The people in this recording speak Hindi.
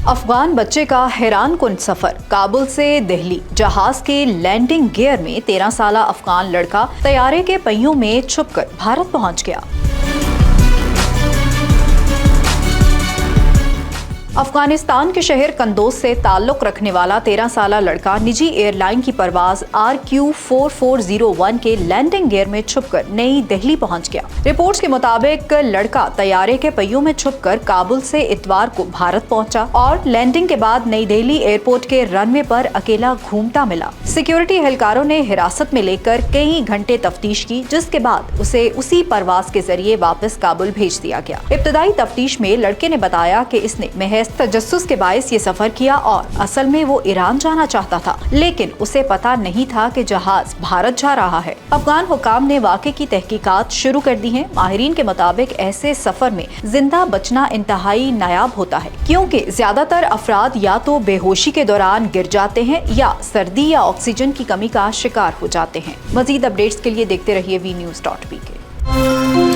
अफगान बच्चे का हैरानकुन सफर काबुल से दिल्ली। जहाज के लैंडिंग गियर में 13 साला अफगान लड़का तैयारे के पहियों में छुपकर भारत पहुंच गया। अफगानिस्तान के शहर कंदोज से ताल्लुक रखने वाला 13 साला लड़का निजी एयरलाइन की परवाज RQ4401 के लैंडिंग गियर में छुपकर नई दिल्ली पहुंच गया। रिपोर्ट्स के मुताबिक लड़का तैयारे के पहियों में छुपकर काबुल से इतवार को भारत पहुंचा और लैंडिंग के बाद नई दिल्ली एयरपोर्ट के रनवे पर अकेला घूमता मिला। सिक्योरिटी एहलकारों ने हिरासत में लेकर कई घंटे तफ्तीश की, जिसके बाद उसे उसी परवाज के जरिए वापस काबुल भेज दिया गया। इब्तदाई तफ्तीश में लड़के ने बताया कि इसने महज तजस्सुस के बायस ये सफर किया और असल में वो ईरान जाना चाहता था, लेकिन उसे पता नहीं था कि जहाज भारत जा रहा है। अफगान हुकाम ने वाक़े की तहकीकात शुरू कर दी हैं। माहिरीन के मुताबिक ऐसे सफर में जिंदा बचना इंतहाई नायाब होता है, क्योंकि ज्यादातर अफराद या तो बेहोशी के दौरान गिर जाते हैं या सर्दी या ऑक्सीजन की कमी का शिकार हो जाते हैं। मजीद अपडेट्स के लिए देखते रहिए VNews.pk।